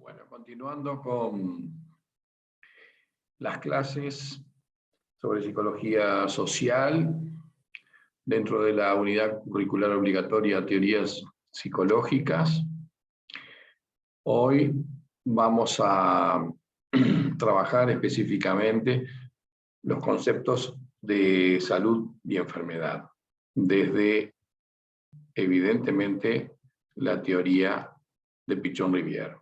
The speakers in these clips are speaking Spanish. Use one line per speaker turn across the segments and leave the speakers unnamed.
Bueno, continuando con las clases sobre psicología social, dentro de la unidad curricular obligatoria Teorías Psicológicas, hoy vamos a trabajar específicamente los conceptos de salud y enfermedad, desde, evidentemente, la teoría de Pichon-Rivière.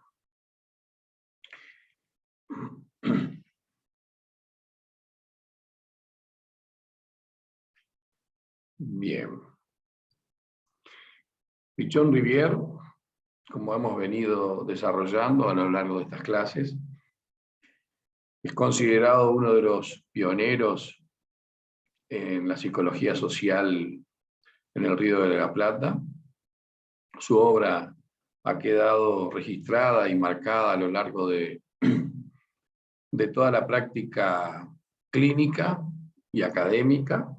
Bien. Pichon-Rivière, como hemos venido desarrollando a lo largo de estas clases, es considerado uno de los pioneros en la psicología social en el Río de la Plata. Su obra ha quedado registrada y marcada a lo largo de toda la práctica clínica y académica,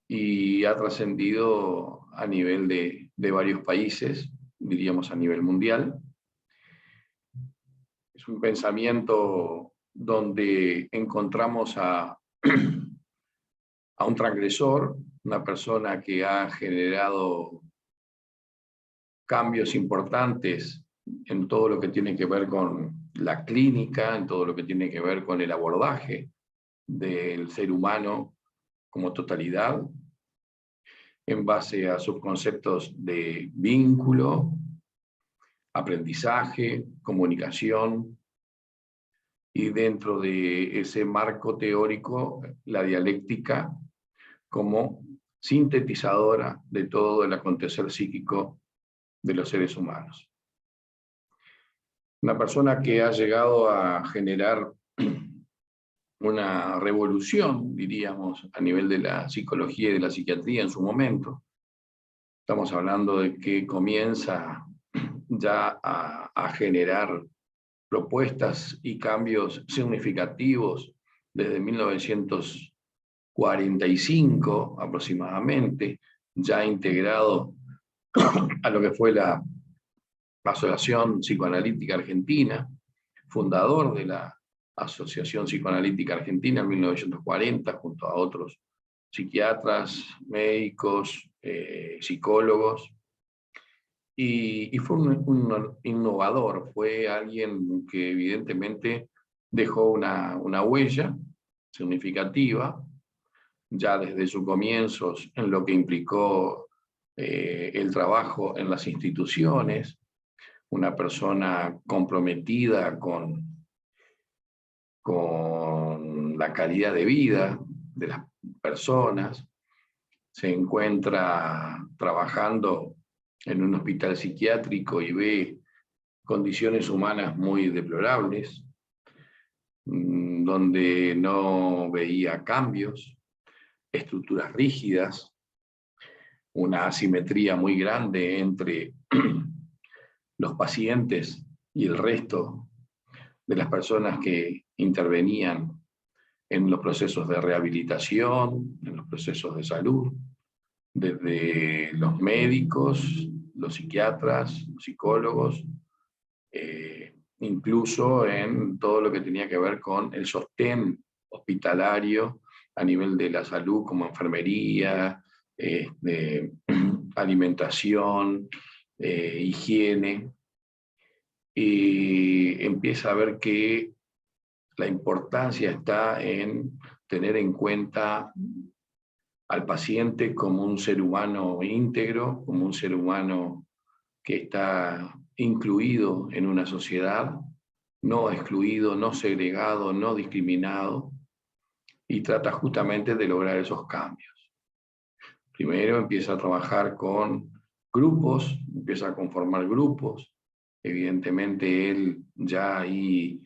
y ha trascendido a nivel de varios países, diríamos a nivel mundial. Es un pensamiento donde encontramos a un transgresor, una persona que ha generado cambios importantes en todo lo que tiene que ver con la clínica, en todo lo que tiene que ver con el abordaje del ser humano como totalidad, en base a sus conceptos de vínculo, aprendizaje, comunicación, y dentro de ese marco teórico, la dialéctica como sintetizadora de todo el acontecer psíquico de los seres humanos. Una persona que ha llegado a generar una revolución, diríamos, a nivel de la psicología y de la psiquiatría en su momento. Estamos hablando de que comienza ya a generar propuestas y cambios significativos desde 1945 aproximadamente, ya integrado a lo que fue la Asociación Psicoanalítica Argentina, fundador de la Asociación Psicoanalítica Argentina en 1940, junto a otros psiquiatras, médicos, psicólogos, y fue un innovador, fue alguien que evidentemente dejó una huella significativa, ya desde sus comienzos, en lo que implicó el trabajo en las instituciones, una persona comprometida con la calidad de vida de las personas. Se encuentra trabajando en un hospital psiquiátrico y ve condiciones humanas muy deplorables, donde no veía cambios, estructuras rígidas, una asimetría muy grande entre los pacientes y el resto de las personas que intervenían en los procesos de rehabilitación, en los procesos de salud, desde los médicos, los psiquiatras, los psicólogos, incluso en todo lo que tenía que ver con el sostén hospitalario a nivel de la salud, como enfermería, alimentación, higiene, y empieza a ver que la importancia está en tener en cuenta al paciente como un ser humano íntegro, como un ser humano que está incluido en una sociedad, no excluido, no segregado, no discriminado, y trata justamente de lograr esos cambios. Primero empieza a trabajar con grupos, empieza a conformar grupos. Evidentemente él ya ahí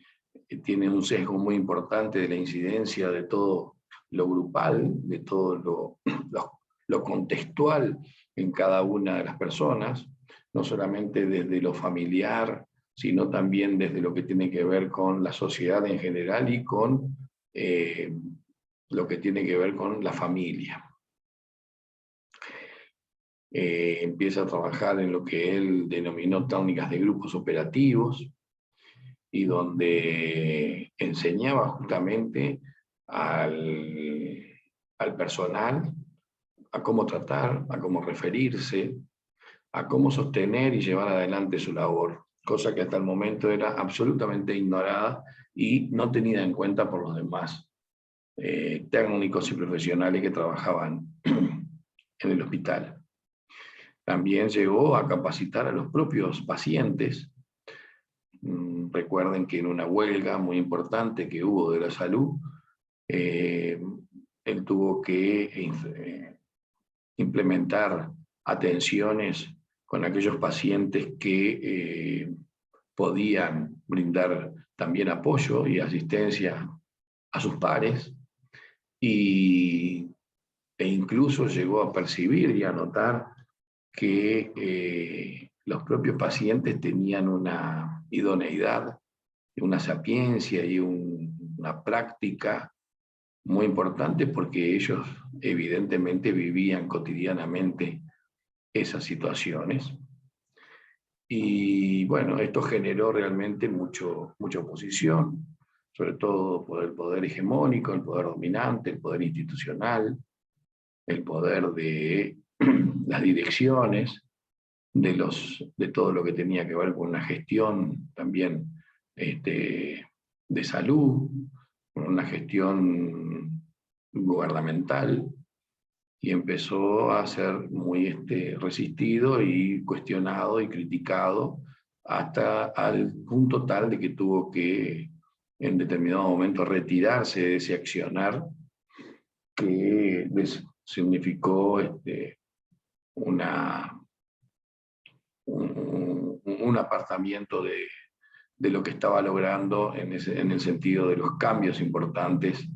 tiene un sesgo muy importante de la incidencia de todo lo grupal, de todo lo contextual en cada una de las personas, no solamente desde lo familiar, sino también desde lo que tiene que ver con la sociedad en general y con lo que tiene que ver con la familia. Empieza a trabajar en lo que él denominó técnicas de grupos operativos, y donde enseñaba justamente al personal a cómo tratar, a cómo referirse, a cómo sostener y llevar adelante su labor, cosa que hasta el momento era absolutamente ignorada y no tenida en cuenta por los demás técnicos y profesionales que trabajaban en el hospital. También llegó a capacitar a los propios pacientes. Recuerden que en una huelga muy importante que hubo de la salud, él tuvo que implementar atenciones con aquellos pacientes que podían brindar también apoyo y asistencia a sus pares, e incluso llegó a percibir y a notar que los propios pacientes tenían una idoneidad, una sapiencia y una práctica muy importante, porque ellos evidentemente vivían cotidianamente esas situaciones. Y bueno, esto generó realmente mucha oposición, sobre todo por el poder hegemónico, el poder dominante, el poder institucional, el poder de las direcciones, de todo lo que tenía que ver con una gestión también de salud, con una gestión gubernamental, y empezó a ser muy resistido y cuestionado y criticado hasta al punto tal de que tuvo que en determinado momento retirarse de ese accionar que significó un apartamiento de lo que estaba logrando en el sentido de los cambios importantes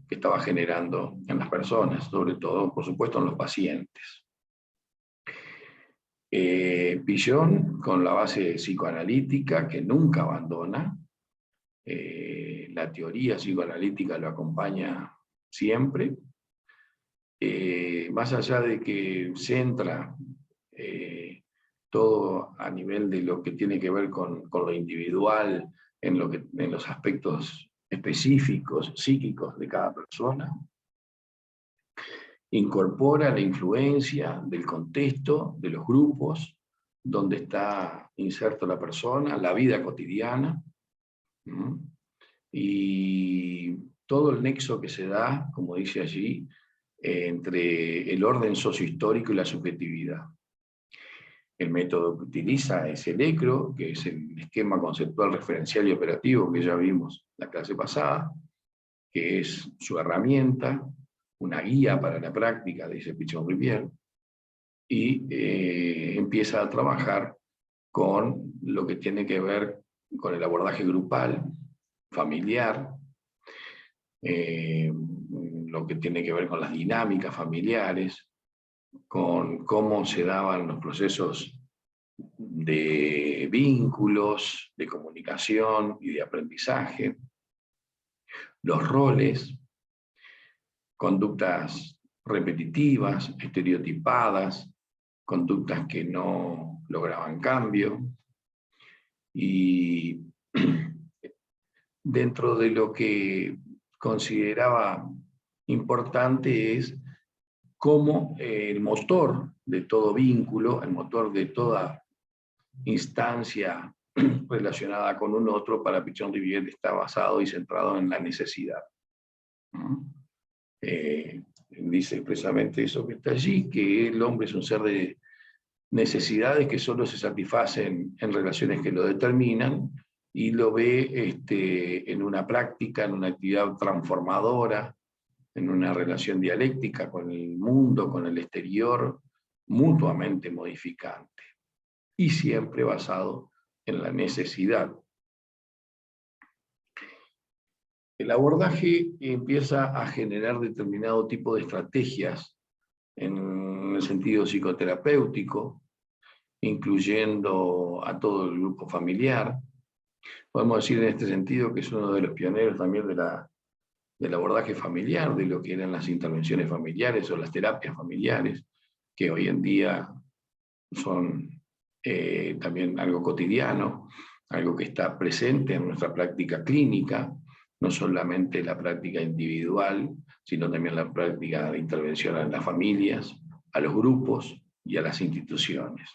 que estaba generando en las personas, sobre todo, por supuesto, en los pacientes. Pillon, con la base psicoanalítica, que nunca abandona, la teoría psicoanalítica lo acompaña siempre, más allá de que centra todo a nivel de lo que tiene que ver con lo individual, en los aspectos específicos, psíquicos de cada persona, incorpora la influencia del contexto, de los grupos, donde está inserto la persona, la vida cotidiana, y todo el nexo que se da, como dice allí, entre el orden sociohistórico y la subjetividad. El método que utiliza es el ECRO, que es el esquema conceptual referencial y operativo que ya vimos la clase pasada, que es su herramienta, una guía para la práctica, dice Pichon-Rivière, y empieza a trabajar con lo que tiene que ver con el abordaje grupal, familiar, lo que tiene que ver con las dinámicas familiares, con cómo se daban los procesos de vínculos, de comunicación y de aprendizaje, los roles, conductas repetitivas, estereotipadas, conductas que no lograban cambio, y dentro de lo que consideraba importante es cómo el motor de todo vínculo, el motor de toda instancia relacionada con un otro, para Pichon-Rivière está basado y centrado en la necesidad. Dice expresamente eso que está allí, que el hombre es un ser de necesidades que solo se satisfacen en relaciones que lo determinan, y lo ve en una práctica, en una actividad transformadora, en una relación dialéctica con el mundo, con el exterior, mutuamente modificante, y siempre basado en la necesidad. El abordaje empieza a generar determinado tipo de estrategias en el sentido psicoterapéutico, incluyendo a todo el grupo familiar. Podemos decir en este sentido que es uno de los pioneros también del abordaje familiar, de lo que eran las intervenciones familiares o las terapias familiares, que hoy en día son también algo cotidiano, algo que está presente en nuestra práctica clínica, no solamente la práctica individual, sino también la práctica de intervención en las familias, a los grupos y a las instituciones.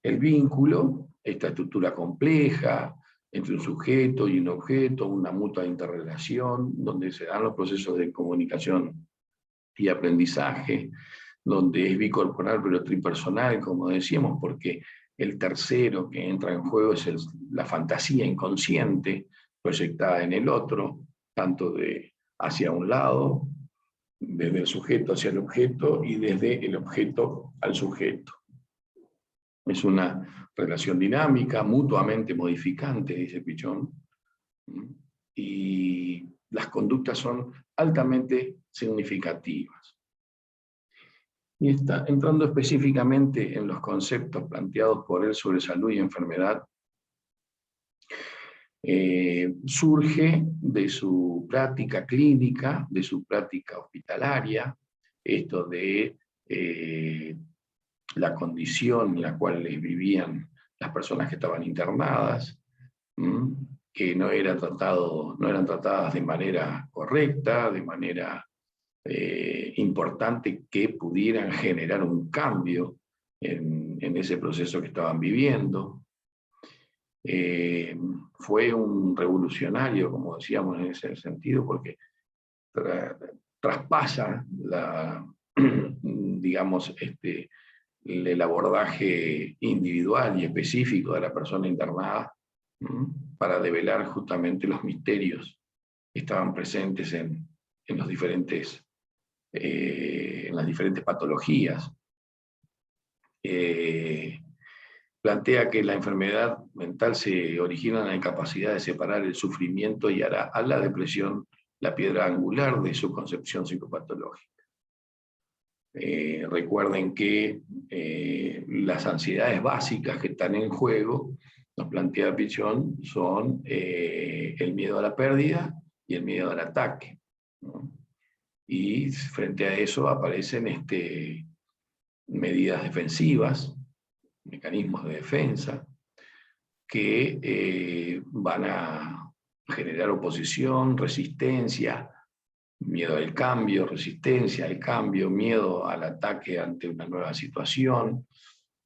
El vínculo, esta estructura compleja entre un sujeto y un objeto, una mutua interrelación, donde se dan los procesos de comunicación y aprendizaje, donde es bicorporal pero tripersonal, como decíamos, porque el tercero que entra en juego es la fantasía inconsciente proyectada en el otro, tanto hacia un lado, desde el sujeto hacia el objeto, y desde el objeto al sujeto. Es una relación dinámica, mutuamente modificante, dice Pichon, y las conductas son altamente significativas. Y está entrando específicamente en los conceptos planteados por él sobre salud y enfermedad, surge de su práctica clínica, de su práctica hospitalaria, esto de la condición en la cual vivían las personas que estaban internadas, que no eran tratadas de manera correcta, de manera importante, que pudieran generar un cambio en ese proceso que estaban viviendo. Fue un revolucionario, como decíamos, en ese sentido, porque traspasa digamos, el abordaje individual y específico de la persona internada, para develar justamente los misterios que estaban presentes en las diferentes patologías. Plantea que la enfermedad mental se origina en la incapacidad de separar el sufrimiento y hará a la depresión la piedra angular de su concepción psicopatológica. Recuerden que las ansiedades básicas que están en juego, nos plantea Pichon, son el miedo a la pérdida y el miedo al ataque, ¿no? Y frente a eso aparecen medidas defensivas, mecanismos de defensa, que van a generar oposición, resistencia, miedo al cambio, resistencia al cambio, miedo al ataque ante una nueva situación,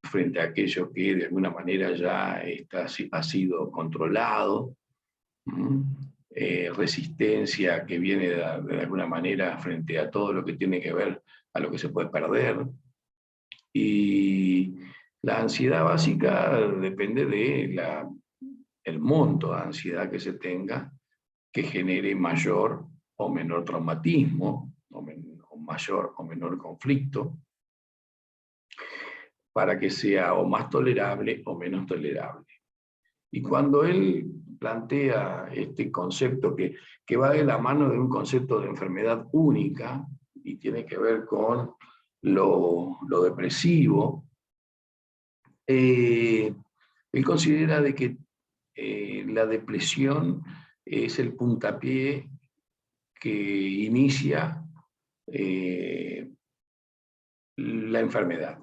frente a aquello que de alguna manera ya ha sido controlado, resistencia que viene de alguna manera frente a todo lo que tiene que ver a lo que se puede perder. Y la ansiedad básica depende del monto de ansiedad que se tenga, que genere mayor o menor traumatismo, o mayor o menor conflicto, para que sea o más tolerable o menos tolerable. Y cuando él plantea este concepto que va de la mano de un concepto de enfermedad única, y tiene que ver con lo depresivo, él considera de que la depresión es el puntapié que inicia la enfermedad.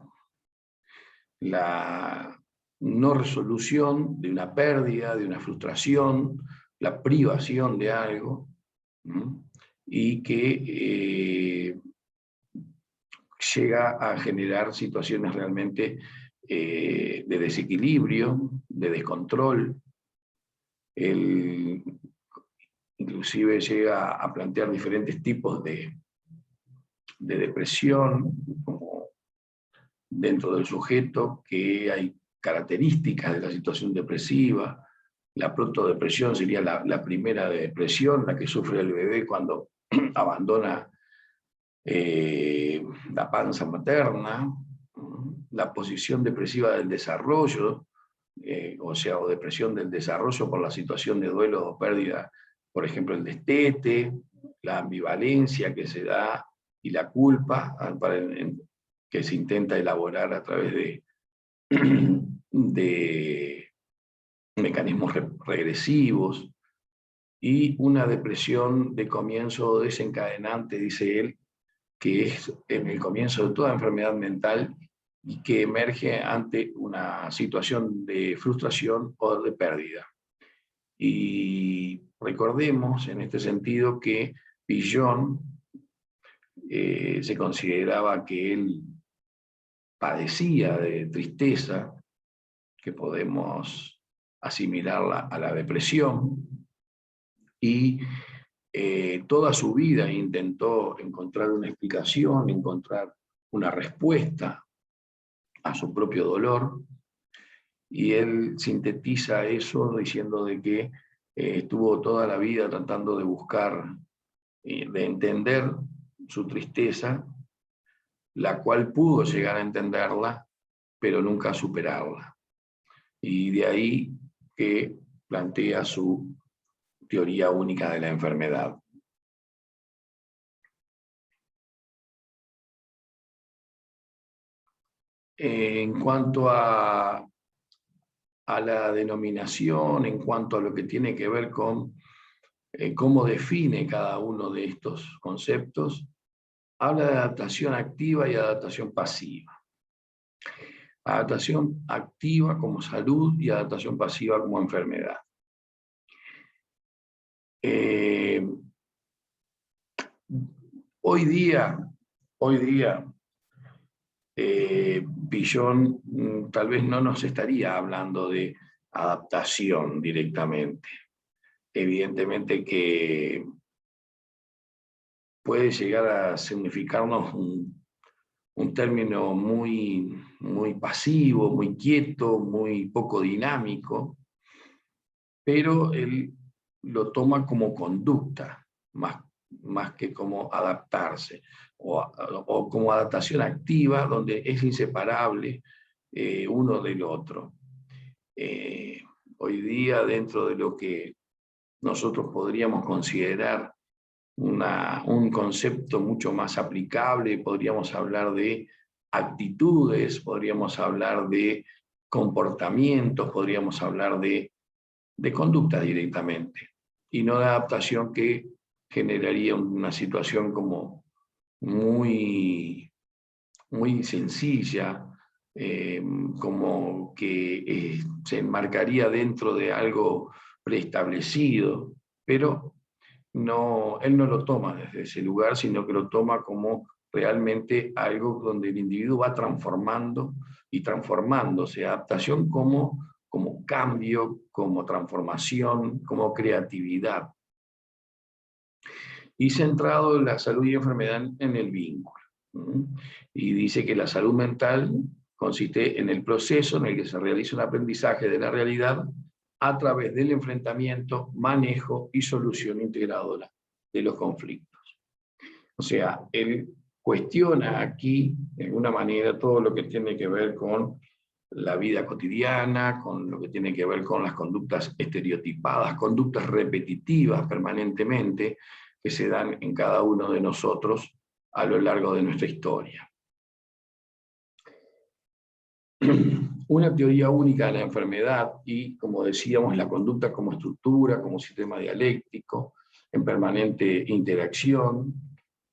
La no resolución de una pérdida, de una frustración, la privación de algo, y que llega a generar situaciones realmente de desequilibrio, de descontrol. Inclusive llega a plantear diferentes tipos de depresión, como dentro del sujeto, que hay características de la situación depresiva. La protodepresión sería la primera depresión, la que sufre el bebé cuando abandona la panza materna, la posición depresiva del desarrollo, o depresión del desarrollo por la situación de duelo o pérdida, por ejemplo el destete, la ambivalencia que se da y la culpa que se intenta elaborar a través de mecanismos regresivos, y una depresión de comienzo desencadenante, dice él, que es en el comienzo de toda enfermedad mental, y que emerge ante una situación de frustración o de pérdida. Y recordemos en este sentido que Villon se consideraba que él padecía de tristeza, que podemos asimilarla a la depresión, y toda su vida intentó encontrar una explicación, encontrar una respuesta a su propio dolor, y él sintetiza eso diciendo de que estuvo toda la vida tratando de buscar, de entender su tristeza, la cual pudo llegar a entenderla, pero nunca superarla. Y de ahí que plantea su teoría única de la enfermedad. En cuanto a la denominación, en cuanto a lo que tiene que ver con cómo define cada uno de estos conceptos, habla de adaptación activa y adaptación pasiva. Adaptación activa como salud y adaptación pasiva como enfermedad. Hoy día, Villon tal vez no nos estaría hablando de adaptación directamente. Evidentemente que puede llegar a significarnos un término muy pasivo, muy quieto, muy poco dinámico, pero él lo toma como conducta, más que como adaptarse, o como adaptación activa, donde es inseparable uno del otro. Hoy día, dentro de lo que nosotros podríamos considerar un concepto mucho más aplicable, podríamos hablar de actitudes, podríamos hablar de comportamientos, podríamos hablar de conducta directamente, y no de adaptación, que generaría una situación como muy sencilla, como que se enmarcaría dentro de algo preestablecido, pero no, él no lo toma desde ese lugar, sino que lo toma como realmente algo donde el individuo va transformando y transformándose. Adaptación como cambio, como transformación, como creatividad. Y centrado en la salud y enfermedad en el vínculo. Y dice que la salud mental consiste en el proceso en el que se realiza un aprendizaje de la realidad a través del enfrentamiento, manejo y solución integradora de los conflictos. O sea, él cuestiona aquí, de alguna manera, todo lo que tiene que ver con la vida cotidiana, con lo que tiene que ver con las conductas estereotipadas, conductas repetitivas permanentemente que se dan en cada uno de nosotros a lo largo de nuestra historia. Una teoría única de la enfermedad y, como decíamos, la conducta como estructura, como sistema dialéctico, en permanente interacción,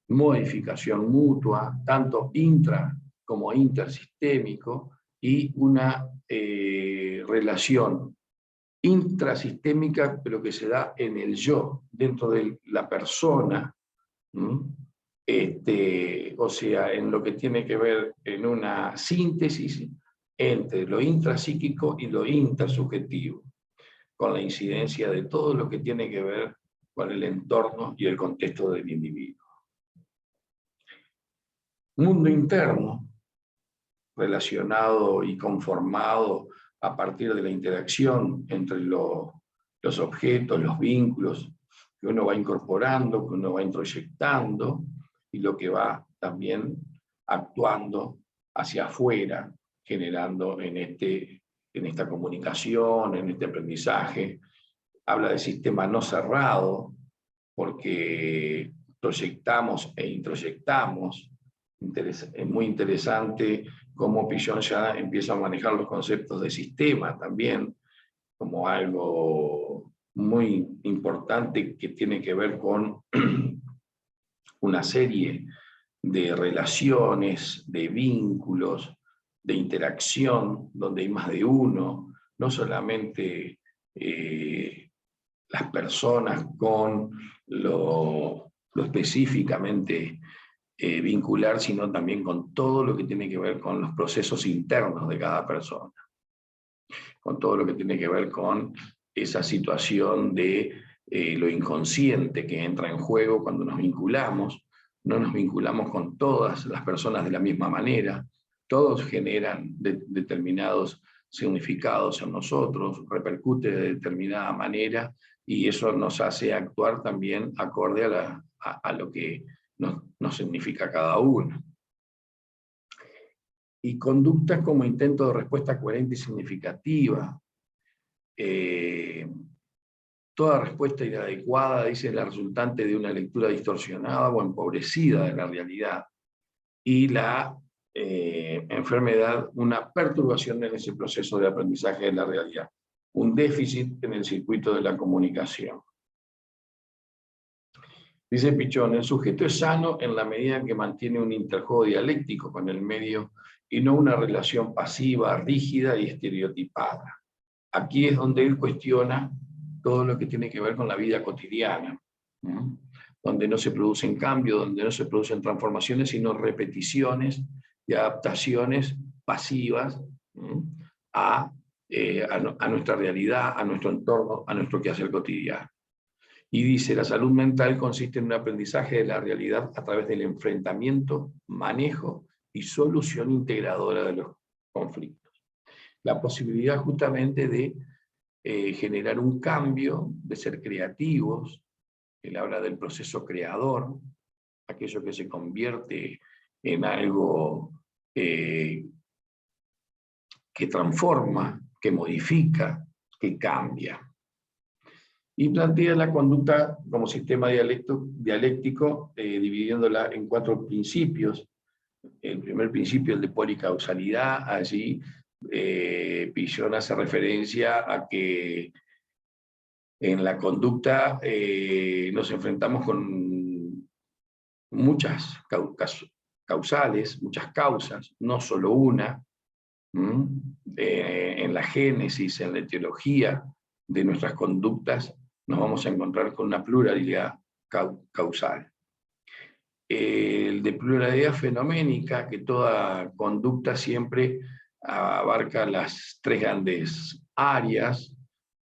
modificación mutua, tanto intra como intersistémico, y una relación intrasistémica, pero que se da en el yo, dentro de la persona, o sea, en lo que tiene que ver en una síntesis entre lo intrapsíquico y lo intersubjetivo, con la incidencia de todo lo que tiene que ver con el entorno y el contexto del individuo. Mundo interno, relacionado y conformado a partir de la interacción entre los objetos, los vínculos que uno va incorporando, que uno va introyectando, y lo que va también actuando hacia afuera, generando en esta comunicación, en este aprendizaje. Habla de sistema no cerrado, porque proyectamos e introyectamos. Es muy interesante cómo Villon ya empieza a manejar los conceptos de sistema también, como algo muy importante que tiene que ver con una serie de relaciones, de vínculos, de interacción, donde hay más de uno, no solamente las personas con lo específicamente vincular, sino también con todo lo que tiene que ver con los procesos internos de cada persona, con todo lo que tiene que ver con esa situación de lo inconsciente que entra en juego cuando nos vinculamos. No nos vinculamos con todas las personas de la misma manera, todos generan determinados significados en nosotros, repercute de determinada manera, y eso nos hace actuar también acorde a lo que nos significa cada uno. Y conductas como intento de respuesta coherente y significativa. Toda respuesta inadecuada, dice, la resultante de una lectura distorsionada o empobrecida de la realidad. Y la enfermedad, una perturbación en ese proceso de aprendizaje de la realidad. Un déficit en el circuito de la comunicación. Dice Pichón, el sujeto es sano en la medida en que mantiene un interjuego dialéctico con el medio y no una relación pasiva, rígida y estereotipada. Aquí es donde él cuestiona todo lo que tiene que ver con la vida cotidiana, ¿no? Donde no se producen cambios, donde no se producen transformaciones, sino repeticiones y adaptaciones pasivas, ¿no? a nuestra realidad, a nuestro entorno, a nuestro quehacer cotidiano. Y dice, la salud mental consiste en un aprendizaje de la realidad a través del enfrentamiento, manejo y solución integradora de los conflictos. La posibilidad justamente de generar un cambio, de ser creativos. Él habla del proceso creador, aquello que se convierte en algo que transforma, que modifica, que cambia. Y plantea la conducta como sistema dialéctico, dividiéndola en 4 principios. El primer principio, el de policausalidad, allí Pichón hace referencia a que en la conducta nos enfrentamos con muchas causales, muchas causas, no solo una. En la génesis, en la etiología de nuestras conductas, nos vamos a encontrar con una pluralidad causal. El de pluralidad fenoménica, que toda conducta siempre abarca las 3 grandes áreas,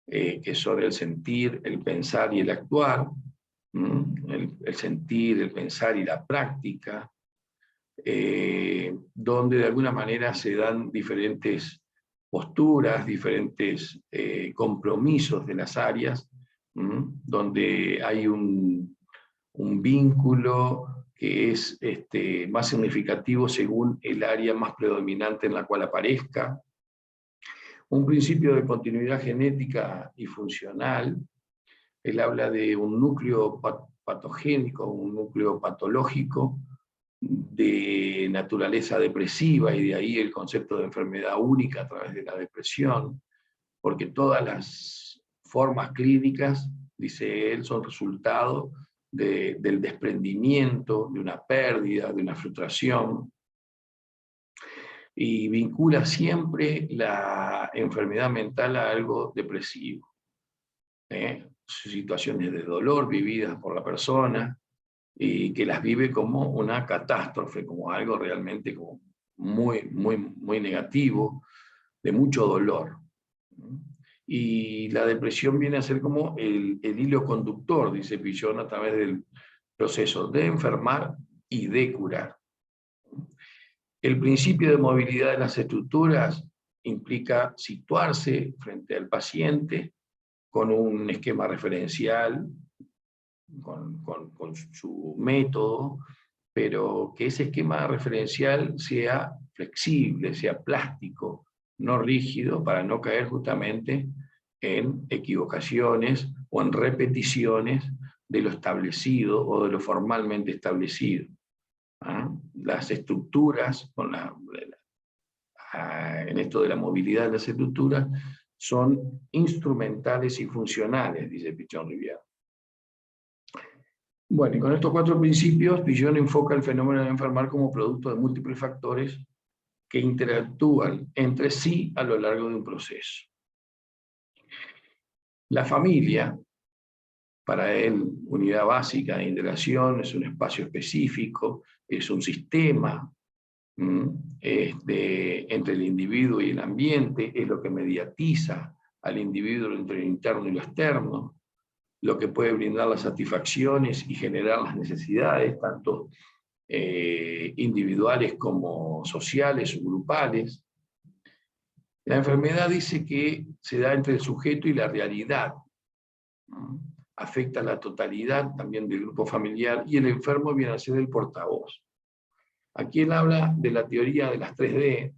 que son el sentir, el pensar y el actuar, el sentir, el pensar y la práctica, donde de alguna manera se dan diferentes posturas, diferentes compromisos de las áreas, donde hay un vínculo que es más significativo según el área más predominante en la cual aparezca. Un principio de continuidad genética y funcional. Él habla de un núcleo patogénico, un núcleo patológico de naturaleza depresiva, y de ahí el concepto de enfermedad única a través de la depresión, porque todas las formas clínicas, dice él, son resultado del desprendimiento, de una pérdida, de una frustración, y vincula siempre la enfermedad mental a algo depresivo. Situaciones de dolor vividas por la persona, y que las vive como una catástrofe, como algo realmente como muy negativo, de mucho dolor. Y la depresión viene a ser como el hilo conductor, dice Pichón, a través del proceso de enfermar y de curar. El principio de movilidad de las estructuras implica situarse frente al paciente con un esquema referencial, con su método, pero que ese esquema referencial sea flexible, sea plástico, no rígido, para no caer justamente en equivocaciones o en repeticiones de lo establecido o de lo formalmente establecido. Las estructuras, en esto de la movilidad de las estructuras, son instrumentales y funcionales, dice Pichón-Rivière. Bueno, y con estos 4 principios, Pichón enfoca el fenómeno de enfermar como producto de múltiples factores que interactúan entre sí a lo largo de un proceso. La familia, para él, unidad básica de interacción, es un espacio específico, es un sistema entre el individuo y el ambiente, es lo que mediatiza al individuo entre lo interno y lo externo, lo que puede brindar las satisfacciones y generar las necesidades, tanto individuales como sociales o grupales. La enfermedad dice que se da entre el sujeto y la realidad, ¿no? Afecta a la totalidad también del grupo familiar y el enfermo viene a ser el portavoz. Aquí él habla de la teoría de las 3D,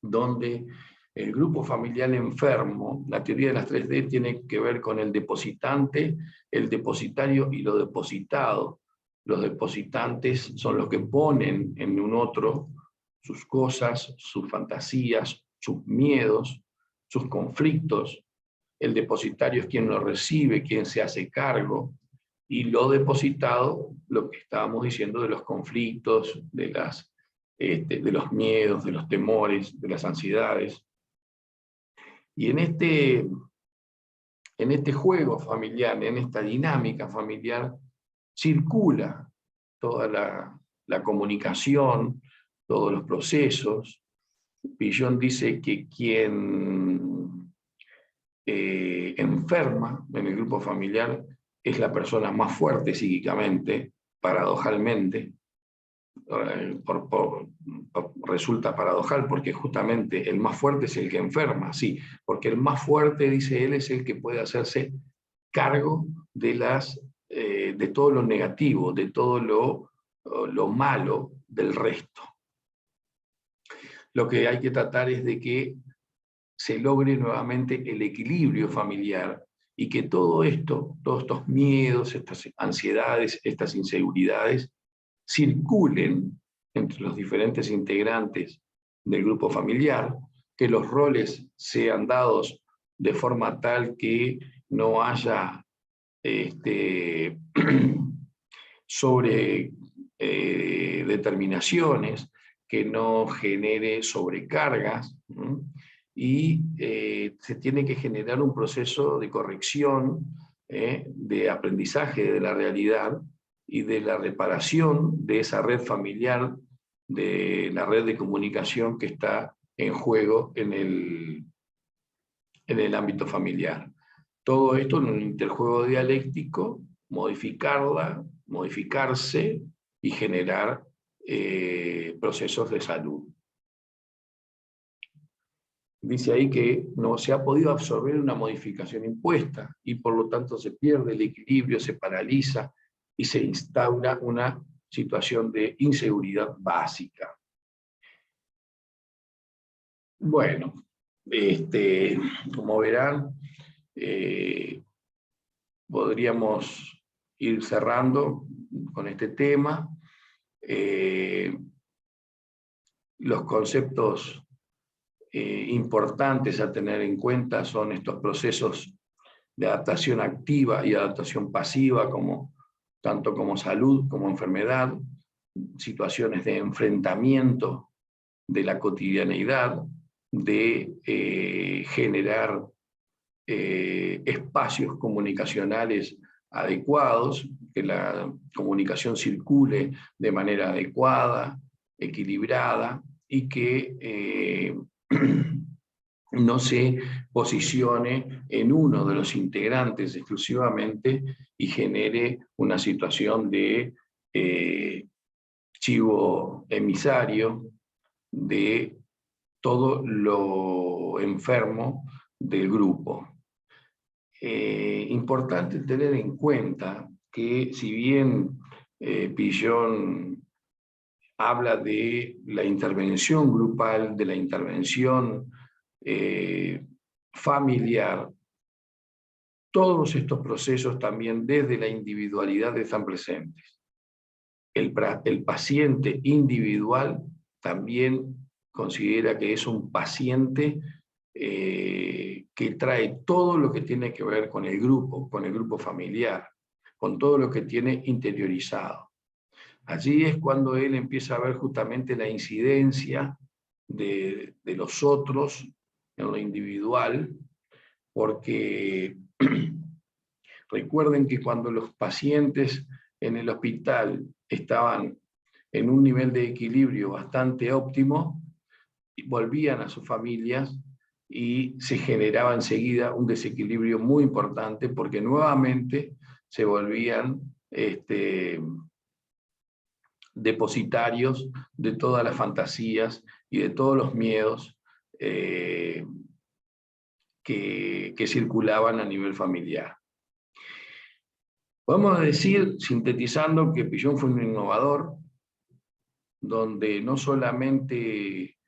donde el grupo familiar enfermo, la teoría de las 3D tiene que ver con el depositante, el depositario y lo depositado. Los depositantes son los que ponen en un otro sus cosas, sus fantasías, sus miedos, sus conflictos. El depositario es quien lo recibe, quien se hace cargo, y lo depositado, lo que estábamos diciendo de los conflictos, de los miedos, de los temores, de las ansiedades. Y en este juego familiar, en esta dinámica familiar, circula toda la comunicación, todos los procesos. Pillon dice que quien enferma en el grupo familiar es la persona más fuerte psíquicamente, paradojalmente. Resulta paradojal porque justamente el más fuerte es el que enferma, sí, porque el más fuerte, dice él, es el que puede hacerse cargo de todo lo negativo, de todo lo malo del resto. Lo que hay que tratar es de que se logre nuevamente el equilibrio familiar y que todo esto, todos estos miedos, estas ansiedades, estas inseguridades, circulen entre los diferentes integrantes del grupo familiar, que los roles sean dados de forma tal que no haya sobre determinaciones, que no genere sobrecargas, y se tiene que generar un proceso de corrección, de aprendizaje de la realidad y de la reparación de esa red familiar, de la red de comunicación que está en juego en el ámbito familiar. Todo esto en un interjuego dialéctico, modificarse y generar procesos de salud. Dice ahí que no se ha podido absorber una modificación impuesta y por lo tanto se pierde el equilibrio, se paraliza y se instaura una situación de inseguridad básica. Bueno, como verán, podríamos ir cerrando con este tema. Los conceptos importantes a tener en cuenta son estos procesos de adaptación activa y adaptación pasiva, tanto como salud como enfermedad, situaciones de enfrentamiento de la cotidianeidad, de generar espacios comunicacionales adecuados, que la comunicación circule de manera adecuada, equilibrada, y que no se posicione en uno de los integrantes exclusivamente y genere una situación de chivo emisario de todo lo enfermo del grupo. Importante tener en cuenta que si bien Pillon habla de la intervención grupal, de la intervención familiar, todos estos procesos también desde la individualidad están presentes. El paciente individual también considera que es un paciente que trae todo lo que tiene que ver con el grupo familiar, con todo lo que tiene interiorizado. Allí es cuando él empieza a ver justamente la incidencia de los otros en lo individual, porque recuerden que cuando los pacientes en el hospital estaban en un nivel de equilibrio bastante óptimo, volvían a sus familias y se generaba enseguida un desequilibrio muy importante, porque nuevamente se volvían depositarios de todas las fantasías y de todos los miedos que circulaban a nivel familiar. Podemos decir, sintetizando, que Pillon fue un innovador, donde no solamente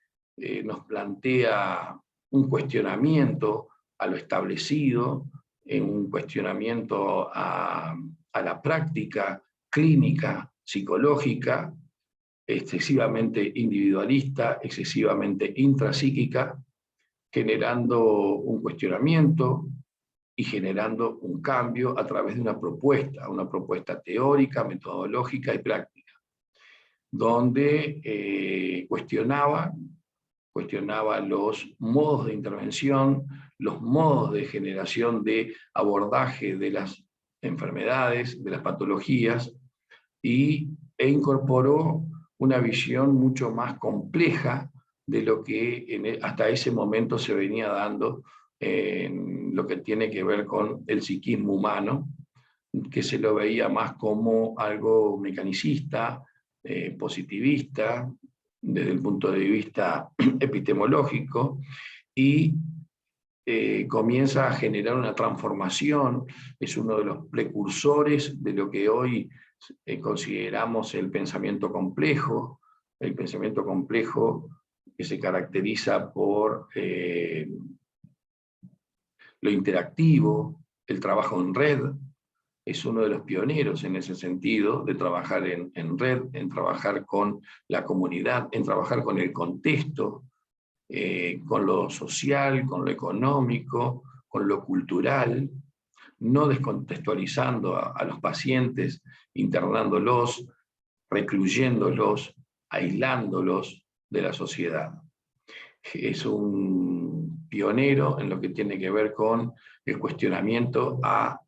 nos plantea un cuestionamiento a lo establecido, un cuestionamiento a la práctica clínica, psicológica, excesivamente individualista, excesivamente intrapsíquica, generando un cuestionamiento y generando un cambio a través de una propuesta teórica, metodológica y práctica, donde cuestionaba los modos de intervención, los modos de generación de abordaje de las enfermedades, de las patologías, e incorporó una visión mucho más compleja de lo que hasta ese momento se venía dando en lo que tiene que ver con el psiquismo humano, que se lo veía más como algo mecanicista, positivista, desde el punto de vista epistemológico, y comienza a generar una transformación. Es uno de los precursores de lo que hoy consideramos el pensamiento complejo que se caracteriza por lo interactivo, el trabajo en red. Es uno de los pioneros en ese sentido, de trabajar en red, en trabajar con la comunidad, en trabajar con el contexto, con lo social, con lo económico, con lo cultural, no descontextualizando a los pacientes, internándolos, recluyéndolos, aislándolos de la sociedad. Es un pionero en lo que tiene que ver con el cuestionamiento a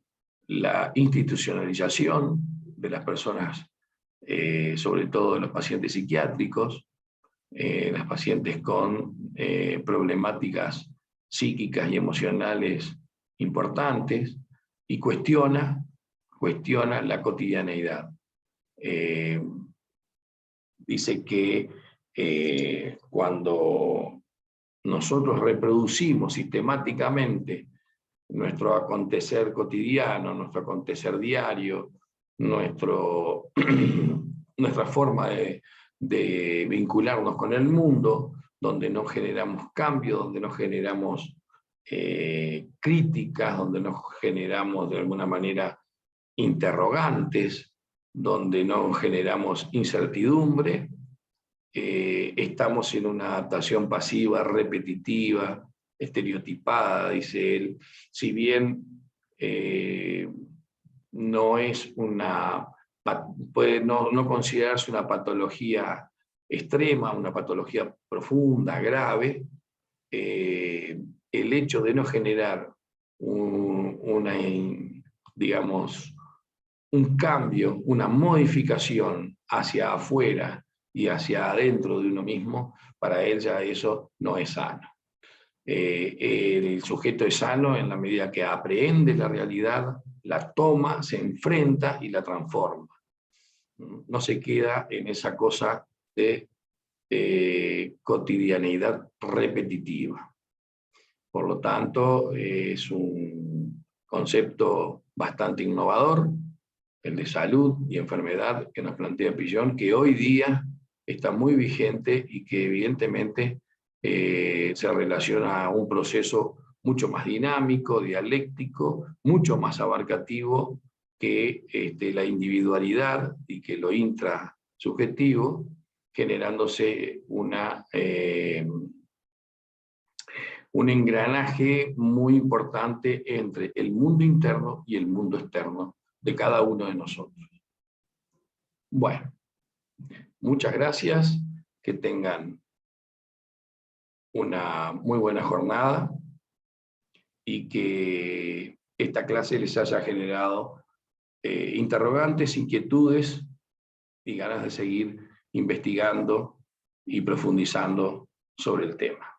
la institucionalización de las personas, sobre todo de los pacientes psiquiátricos, las pacientes con problemáticas psíquicas y emocionales importantes, y cuestiona la cotidianeidad. Dice que cuando nosotros reproducimos sistemáticamente nuestro acontecer cotidiano, nuestro acontecer diario, nuestra forma de vincularnos con el mundo, donde no generamos cambios, donde no generamos críticas, donde no generamos de alguna manera interrogantes, donde no generamos incertidumbre, estamos en una adaptación pasiva, repetitiva, estereotipada, dice él. Si bien no es puede no considerarse una patología extrema, una patología profunda, grave, el hecho de no generar digamos, un cambio, una modificación hacia afuera y hacia adentro de uno mismo, para él ya eso no es sano. El sujeto es sano en la medida que aprehende la realidad, la toma, se enfrenta y la transforma. No se queda en esa cosa de cotidianeidad repetitiva. Por lo tanto, es un concepto bastante innovador, el de salud y enfermedad que nos plantea Pillon, que hoy día está muy vigente y que evidentemente se relaciona a un proceso mucho más dinámico, dialéctico, mucho más abarcativo que la individualidad y que lo intrasubjetivo, generándose un engranaje muy importante entre el mundo interno y el mundo externo de cada uno de nosotros. Bueno, Muchas gracias, que tengan una muy buena jornada y que esta clase les haya generado interrogantes, inquietudes y ganas de seguir investigando y profundizando sobre el tema.